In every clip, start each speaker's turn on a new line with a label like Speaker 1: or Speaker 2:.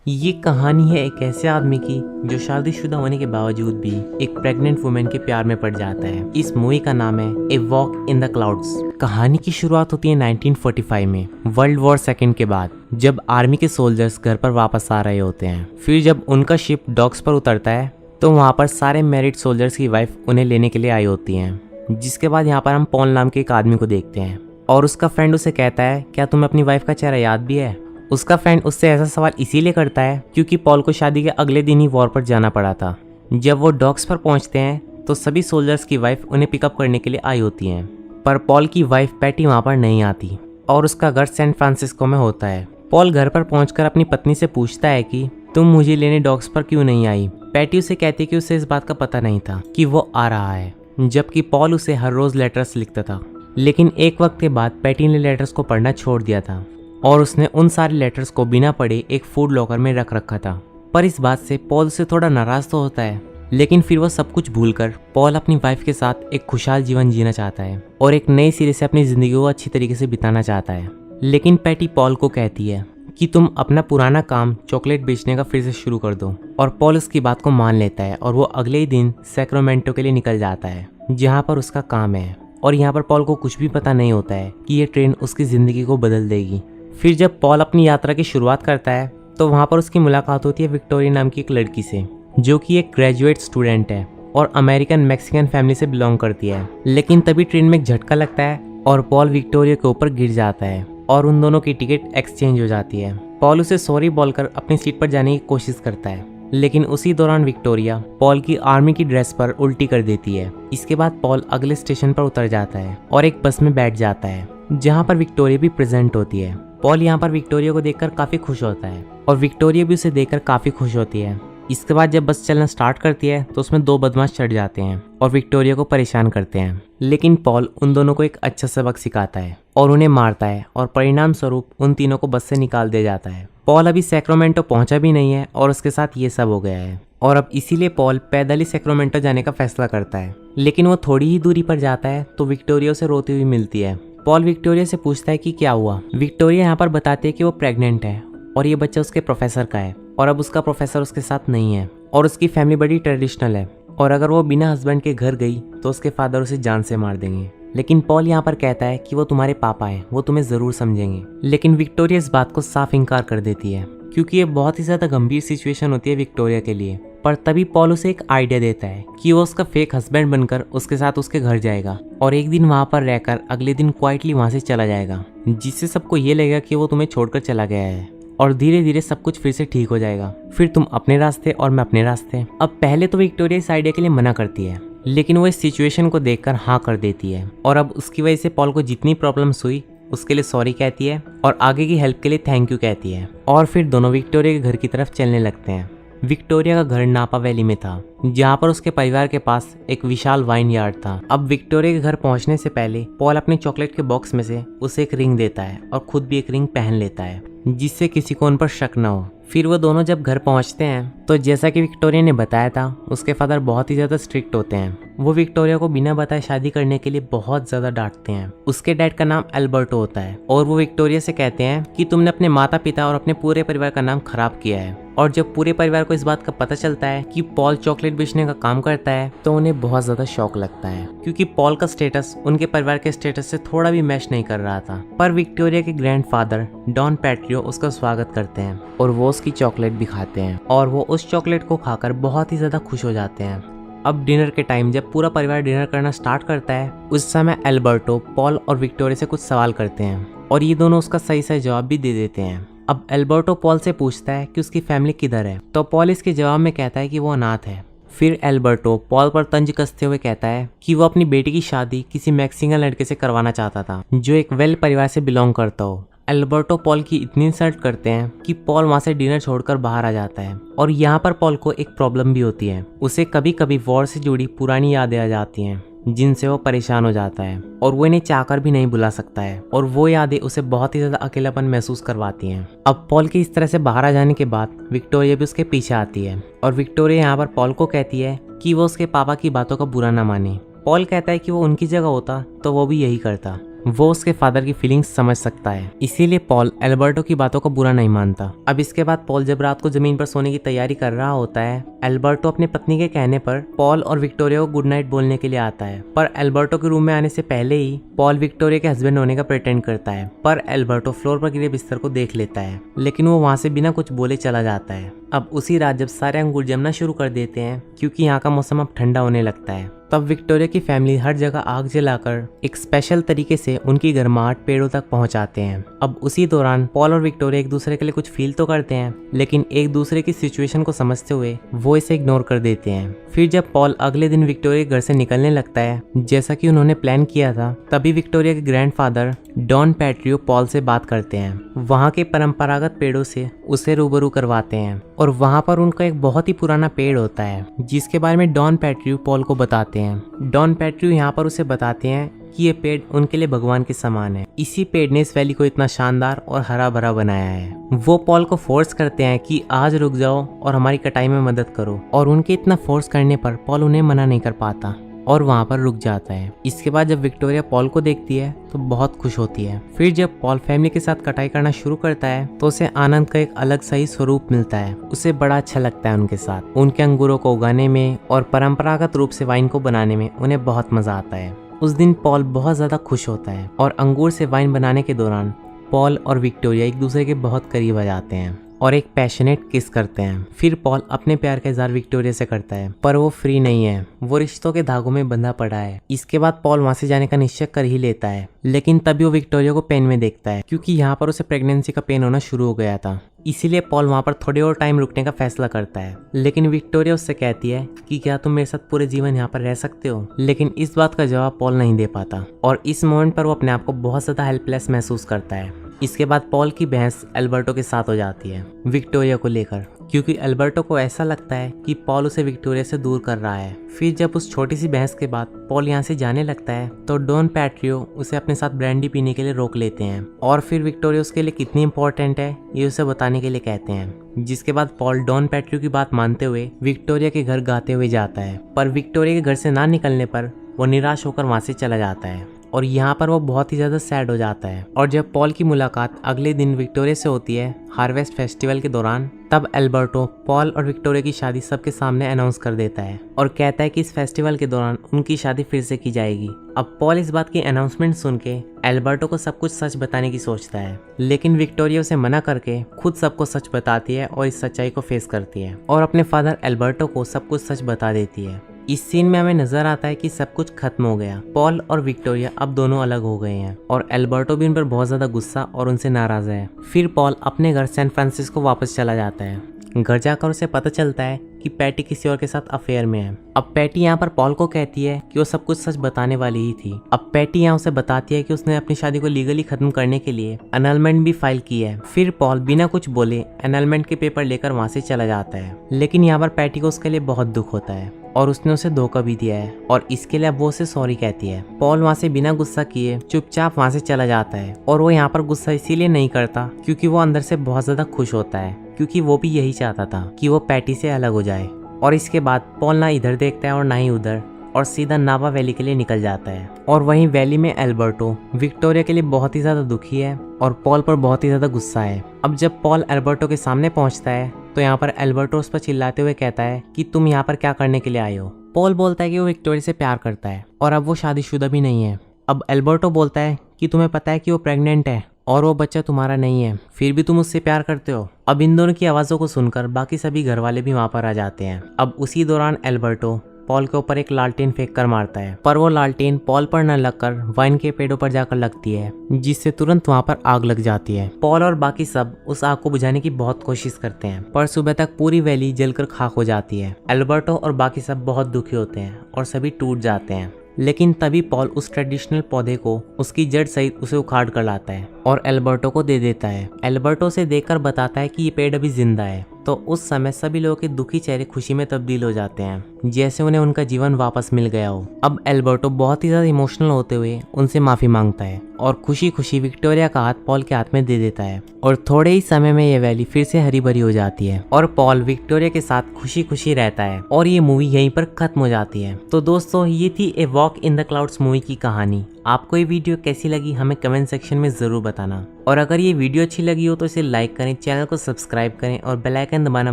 Speaker 1: ये कहानी है एक ऐसे आदमी की जो शादीशुदा होने के बावजूद भी एक प्रेग्नेंट वुमेन के प्यार में पड़ जाता है। इस मूवी का नाम है a walk in the clouds. कहानी की शुरुआत होती है 1945 में, वर्ल्ड वॉर सेकेंड के बाद, जब आर्मी के सोल्जर्स घर पर वापस आ रहे होते हैं। फिर जब उनका शिप डॉक्स पर उतरता है तो वहाँ पर सारे मैरिड सोल्जर्स की वाइफ उन्हें लेने के लिए आई होती हैं। जिसके बाद यहाँ पर हम पॉल नाम के एक आदमी को देखते हैं और उसका फ्रेंड उसे कहता है, क्या तुम्हें अपनी वाइफ का चेहरा याद भी है? उसका फ्रेंड उससे ऐसा सवाल इसीलिए करता है क्योंकि पॉल को शादी के अगले दिन ही वॉर पर जाना पड़ा था। जब वो डॉक्स पर पहुंचते हैं तो सभी सोल्जर्स की वाइफ उन्हें पिकअप करने के लिए आई होती हैं, पर पॉल की वाइफ पैटी वहां पर नहीं आती और उसका घर सैन फ्रांसिस्को में होता है। पॉल घर पर पहुंचकर अपनी पत्नी से पूछता है कि तुम मुझे लेने डॉक्स पर क्यों नहीं आई। पैटी उसे कहती है कि उसे इस बात का पता नहीं था कि वो आ रहा है, जबकि पॉल उसे हर रोज लेटर्स लिखता था। लेकिन एक वक्त के बाद पैटी ने लेटर्स को पढ़ना छोड़ दिया था और उसने उन सारे लेटर्स को बिना पढ़े एक फूड लॉकर में रख रखा था। पर इस बात से पॉल से थोड़ा नाराज तो होता है, लेकिन फिर वो सब कुछ भूलकर पॉल अपनी वाइफ के साथ एक खुशहाल जीवन जीना चाहता है और एक नए सिरे से अपनी जिंदगी को अच्छी तरीके से बिताना चाहता है। लेकिन पैटी पॉल को कहती है कि तुम अपना पुराना काम चॉकलेट बेचने का फिर से शुरू कर दो, और पॉल उसकी बात को मान लेता है और वो अगले ही दिन सैक्रामेंटो के लिए निकल जाता है जहाँ पर उसका काम है। और यहाँ पर पॉल को कुछ भी पता नहीं होता है कि ये ट्रेन उसकी जिंदगी को बदल देगी। फिर जब पॉल अपनी यात्रा की शुरुआत करता है तो वहाँ पर उसकी मुलाकात होती है विक्टोरिया नाम की एक लड़की से, जो कि एक ग्रेजुएट स्टूडेंट है और अमेरिकन मैक्सिकन फैमिली से बिलोंग करती है। लेकिन तभी ट्रेन में एक झटका लगता है और पॉल विक्टोरिया के ऊपर गिर जाता है और उन दोनों की टिकट एक्सचेंज हो जाती है। पॉल उसे सॉरी बोलकर अपनी सीट पर जाने की कोशिश करता है, लेकिन उसी दौरान विक्टोरिया पॉल की आर्मी की ड्रेस पर उल्टी कर देती है। इसके बाद पॉल अगले स्टेशन पर उतर जाता है और एक बस में बैठ जाता है जहाँ पर विक्टोरिया भी प्रेजेंट होती है। पॉल यहाँ पर विक्टोरिया को देखकर काफी खुश होता है और विक्टोरिया भी उसे देखकर काफी खुश होती है। इसके बाद जब बस चलना स्टार्ट करती है तो उसमें दो बदमाश चढ़ जाते हैं और विक्टोरिया को परेशान करते हैं। लेकिन पॉल उन दोनों को एक अच्छा सबक सिखाता है और उन्हें मारता है और परिणाम स्वरूप उन तीनों को बस से निकाल दिया जाता है। पॉल अभी सैक्रामेंटो पहुंचा भी नहीं है और उसके साथ ये सब हो गया है, और अब इसीलिए पॉल पैदल ही सैक्रामेंटो जाने का फैसला करता है। लेकिन वो थोड़ी ही दूरी पर जाता है तो विक्टोरिया उसे रोती हुई मिलती है। पॉल विक्टोरिया से पूछता है कि क्या हुआ। विक्टोरिया यहाँ पर बताती है कि वो प्रेग्नेंट है और ये बच्चा उसके प्रोफेसर का है और अब उसका प्रोफेसर उसके साथ नहीं है और उसकी फैमिली बड़ी ट्रेडिशनल है और अगर वो बिना हस्बैंड के घर गई तो उसके फादर उसे जान से मार देंगे। लेकिन पॉल यहाँ पर कहता है कि वो तुम्हारे पापा हैं, वो तुम्हें जरूर समझेंगे। लेकिन विक्टोरिया इस बात को साफ इनकार कर देती है क्योंकि ये बहुत ही ज्यादा गंभीर सिचुएशन होती है विक्टोरिया के लिए। पर तभी पॉल उसे एक आइडिया देता है कि वो उसका फेक हस्बैंड बनकर उसके साथ उसके घर जाएगा और एक दिन वहां पर रहकर अगले दिन क्वाइटली वहां से चला जाएगा, जिससे सबको ये लगेगा कि वो तुम्हें छोड़कर चला गया है और धीरे धीरे सब कुछ फिर से ठीक हो जाएगा। फिर तुम अपने रास्ते और मैं अपने रास्ते। अब पहले तो विक्टोरिया इस आइडिया के लिए मना करती है, लेकिन वो इस सिचुएशन को देखकर हाँ कर देती है और अब उसकी वजह से पॉल को जितनी प्रॉब्लम्स हुई उसके लिए सॉरी कहती है और आगे की हेल्प के लिए थैंक यू कहती है। और फिर दोनों विक्टोरिया के घर की तरफ चलने लगते हैं। विक्टोरिया का घर नापा वैली में था जहाँ पर उसके परिवार के पास एक विशाल वाइन यार्ड था। अब विक्टोरिया के घर पहुँचने से पहले पॉल अपने चॉकलेट के बॉक्स में से उसे एक रिंग देता है और खुद भी एक रिंग पहन लेता है जिससे किसी को उन पर शक न हो। फिर वो दोनों जब घर पहुंचते हैं तो जैसा कि विक्टोरिया ने बताया था उसके फादर बहुत ही ज्यादा स्ट्रिक्ट होते हैं। वो विक्टोरिया को बिना बताए शादी करने के लिए बहुत ज्यादा डांटते हैं। उसके डैड का नाम एल्बर्टो होता है और वो विक्टोरिया से कहते हैं कि तुमने अपने माता पिता और अपने पूरे परिवार का नाम खराब किया है। और जब पूरे परिवार को इस बात का पता चलता है कि पॉल चॉकलेट बेचने का काम करता है तो उन्हें बहुत ज्यादा शौक लगता है क्योंकि पॉल का स्टेटस उनके परिवार के स्टेटस से थोड़ा भी मैच नहीं कर रहा था। पर विक्टोरिया के ग्रैंडफादर डॉन पैट्रियो उसका स्वागत करते हैं और वो उसकी चॉकलेट भी खाते हैं और वो उस चॉकलेट को खाकर बहुत ही ज्यादा खुश हो जाते हैं। अब डिनर के टाइम जब पूरा परिवार डिनर करना स्टार्ट करता है उस समय एल्बर्टो पॉल और विक्टोरिया से कुछ सवाल करते हैं और ये दोनों उसका सही सही जवाब भी दे देते हैं। अब एल्बर्टो पॉल से पूछता है कि उसकी फैमिली किधर है तो पॉल इसके जवाब में कहता है कि वो अनाथ है। फिर एल्बर्टो पॉल पर तंज कसते हुए कहता है कि वो अपनी बेटी की शादी किसी मैक्सिकन लड़के से करवाना चाहता था जो एक वेल परिवार से बिलोंग करता हो। एल्बर्टो पॉल की इतनी इंसल्ट करते हैं कि पॉल वहां से डिनर छोड़कर बाहर आ जाता है। और यहाँ पर पॉल को एक प्रॉब्लम भी होती है, उसे कभी कभी वॉर से जुड़ी पुरानी यादें आ जाती हैं जिनसे वो परेशान हो जाता है और वो इन्हें चाहकर भी नहीं भुला सकता है और वो यादें उसे बहुत ही ज्यादा अकेलापन महसूस करवाती हैं। अब पॉल के इस तरह से बाहर आ जाने के बाद विक्टोरिया भी उसके पीछे आती है और विक्टोरिया यहाँ पर पॉल को कहती है कि वो उसके पापा की बातों का बुरा ना माने। पॉल कहता है कि वो उनकी जगह होता तो वो भी यही करता, वो उसके फादर की फीलिंग्स समझ सकता है, इसीलिए पॉल एल्बर्टो की बातों को बुरा नहीं मानता। अब इसके बाद पॉल जब रात को जमीन पर सोने की तैयारी कर रहा होता है, एल्बर्टो अपनी पत्नी के कहने पर पॉल और विक्टोरिया को गुड नाइट बोलने के लिए आता है। पर एल्बर्टो के रूम में आने से पहले ही पॉल विक्टोरिया के हस्बैंड होने का प्रिटेंड करता है, पर एल्बर्टो फ्लोर पर गिरे बिस्तर को देख लेता है, लेकिन वो वहां से बिना कुछ बोले चला जाता है। अब उसी रात जब सारे अंगूर जमना शुरू कर देते हैं, क्योंकि यहाँ का मौसम अब ठंडा होने लगता है, तब विक्टोरिया की फैमिली हर जगह आग जलाकर एक स्पेशल तरीके से उनकी गर्माहट पेड़ों तक पहुंचाते हैं। अब उसी दौरान पॉल और विक्टोरिया एक दूसरे के लिए कुछ फील तो करते हैं, लेकिन एक दूसरे की सिचुएशन को समझते हुए वो इसे इग्नोर कर देते हैं। फिर जब पॉल अगले दिन विक्टोरिया के घर से निकलने लगता है जैसा कि उन्होंने प्लान किया था, तभी विक्टोरिया के ग्रैंडफादर डॉन पैट्रियो पॉल से बात करते हैं। वहाँ के परंपरागत पेड़ों से उसे रूबरू करवाते हैं और वहाँ पर उनका एक बहुत ही पुराना पेड़ होता है जिसके बारे में डॉन पैट्रियो पॉल को बताते हैं। डॉन पैट्रियो यहाँ पर उसे बताते हैं कि ये पेड़ उनके लिए भगवान के समान है। इसी पेड़ ने इस वैली को इतना शानदार और हरा भरा बनाया है। वो पॉल को फोर्स करते हैं कि आज रुक जाओ और हमारी कटाई में मदद करो, और उनके इतना फोर्स करने पर पॉल उन्हें मना नहीं कर पाता और वहाँ पर रुक जाता है। इसके बाद जब विक्टोरिया पॉल को देखती है तो बहुत खुश होती है। फिर जब पॉल फैमिली के साथ कटाई करना शुरू करता है तो उसे आनंद का एक अलग सा ही स्वरूप मिलता है। उसे बड़ा अच्छा लगता है उनके साथ। उनके अंगूरों को उगाने में और परंपरागत रूप से वाइन को बनाने में उन्हें बहुत मजा आता है। उस दिन पॉल बहुत ज्यादा खुश होता है और अंगूर से वाइन बनाने के दौरान पॉल और विक्टोरिया एक दूसरे के बहुत करीब आ जाते हैं और एक पैशनेट किस करते हैं। फिर पॉल अपने प्यार का इजहार विक्टोरिया से करता है, पर वो फ्री नहीं है, वो रिश्तों के धागों में बंधा पड़ा है। इसके बाद पॉल वहां से जाने का निश्चय कर ही लेता है, लेकिन तभी वो विक्टोरिया को पेन में देखता है, क्योंकि यहाँ पर उसे प्रेगनेंसी का पेन होना शुरू हो गया था। इसीलिए पॉल वहाँ पर थोड़ी और टाइम रुकने का फैसला करता है, लेकिन विक्टोरिया उससे कहती है कि क्या तुम मेरे साथ पूरे जीवन यहाँ पर रह सकते हो, लेकिन इस बात का जवाब पॉल नहीं दे पाता और इस मोमेंट पर वो अपने आप को बहुत ज्यादा हेल्पलेस महसूस करता है। इसके बाद पॉल की बहस एल्बर्टो के साथ हो जाती है विक्टोरिया को लेकर, क्योंकि एल्बर्टो को ऐसा लगता है कि पॉल उसे विक्टोरिया से दूर कर रहा है। फिर जब उस छोटी सी बहस के बाद पॉल यहाँ से जाने लगता है तो डॉन पैट्रियो उसे अपने साथ ब्रांडी पीने के लिए रोक लेते हैं और फिर विक्टोरिया उसके लिए कितनी इंपॉर्टेंट है ये उसे बताने के लिए कहते हैं। जिसके बाद पॉल डॉन पैट्रियो की बात मानते हुए विक्टोरिया के घर गाते हुए जाता है, पर विक्टोरिया के घर से ना निकलने पर वो निराश होकर वहां से चला जाता है और यहाँ पर वो बहुत ही ज़्यादा सैड हो जाता है। और जब पॉल की मुलाकात अगले दिन विक्टोरिया से होती है हार्वेस्ट फेस्टिवल के दौरान, तब एल्बर्टो पॉल और विक्टोरिया की शादी सबके सामने अनाउंस कर देता है और कहता है कि इस फेस्टिवल के दौरान उनकी शादी फिर से की जाएगी। अब पॉल इस बात की अनाउंसमेंट सुन के एल्बर्टो को सब कुछ सच बताने की सोचता है, लेकिन विक्टोरिया उसे मना करके खुद सबको सच बताती है और इस सच्चाई को फेस करती है और अपने फादर एल्बर्टो को सब कुछ सच बता देती है। इस सीन में हमें नजर आता है कि सब कुछ खत्म हो गया। पॉल और विक्टोरिया अब दोनों अलग हो गए हैं और एल्बर्टो भी उन पर बहुत ज्यादा गुस्सा और उनसे नाराज है। फिर पॉल अपने घर सैन फ्रांसिस्को वापस चला जाता है। घर जाकर उसे पता चलता है कि पैटी किसी और के साथ अफेयर में है। अब पैटी यहाँ पर पॉल को कहती है कि वो सब कुछ सच बताने वाली ही थी। अब पैटी यहाँ उसे बताती है कि उसने अपनी शादी को लीगली खत्म करने के लिए एनलमेंट भी फाइल की है। फिर पॉल बिना कुछ बोले एनलमेंट के पेपर लेकर वहां से चला जाता है, लेकिन यहाँ पर पैटी को उसके लिए बहुत दुख होता है और उसने उसे धोखा भी दिया है और इसके लिए अब वो उसे सॉरी कहती है। पॉल वहां से बिना गुस्सा किए चुपचाप वहां से चला जाता है और वो यहाँ पर गुस्सा इसीलिए नहीं करता क्योंकि वो अंदर से बहुत ज्यादा खुश होता है, क्योंकि वो भी यही चाहता था कि वो पैटी से अलग हो जाए। और इसके बाद पॉल ना इधर देखता है और ना ही उधर और सीधा नावा वैली के लिए निकल जाता है। और वहीं वैली में एल्बर्टो विक्टोरिया के लिए बहुत ही ज्यादा दुखी है और पॉल पर बहुत ही ज्यादा गुस्सा है। अब जब पॉल एल्बर्टो के सामने पहुंचता है तो यहाँ पर एल्बर्टो उस पर चिल्लाते हुए कहता है कि तुम यहाँ पर क्या करने के लिए आए हो। पॉल बोलता है कि वो विक्टोरिया से प्यार करता है और अब वो शादीशुदा भी नहीं है। अब एल्बर्टो बोलता है कि तुम्हें पता है कि वो प्रेग्नेंट है और वो बच्चा तुम्हारा नहीं है, फिर भी तुम उससे प्यार करते हो। अब इन दोनों की आवाजों को सुनकर बाकी सभी घर वाले भी वहां पर आ जाते हैं। अब उसी दौरान एल्बर्टो पॉल के ऊपर एक लालटेन फेंक कर मारता है, पर वो लालटेन पॉल पर न लगकर वाइन के पेड़ों पर जाकर लगती है, जिससे तुरंत वहां पर आग लग जाती है। पॉल और बाकी सब उस आग को बुझाने की बहुत कोशिश करते हैं, पर सुबह तक पूरी वैली जलकर खाक हो जाती है। एल्बर्टो और बाकी सब बहुत दुखी होते हैं और सभी टूट जाते हैं, लेकिन तभी पॉल उस ट्रेडिशनल पौधे को उसकी जड़ सहित उसे उखाड़ कर लाता है और एल्बर्टो को दे देता है। एल्बर्टो उसे देखकर बताता है कि ये पेड़ अभी जिंदा है। तो उस समय सभी लोगों के दुखी चेहरे खुशी में तब्दील हो जाते हैं, जैसे उन्हें उनका जीवन वापस मिल गया हो। अब एल्बर्टो बहुत ही ज्यादा इमोशनल होते हुए उनसे माफी मांगता है और खुशी खुशी विक्टोरिया का हाथ पॉल के हाथ में दे देता है और थोड़े ही समय में ये वैली फिर से हरी भरी हो जाती है और पॉल विक्टोरिया के साथ खुशी खुशी रहता है और ये मूवी यहीं पर खत्म हो जाती है। तो दोस्तों, ये थी a walk in the clouds movie की कहानी। आपको ये वीडियो कैसी लगी हमें कमेंट सेक्शन में ज़रूर बताना, और अगर ये वीडियो अच्छी लगी हो तो इसे लाइक करें, चैनल को सब्सक्राइब करें और बेल आइकन दबाना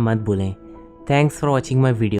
Speaker 1: मत भूलें। Thanks for watching my video.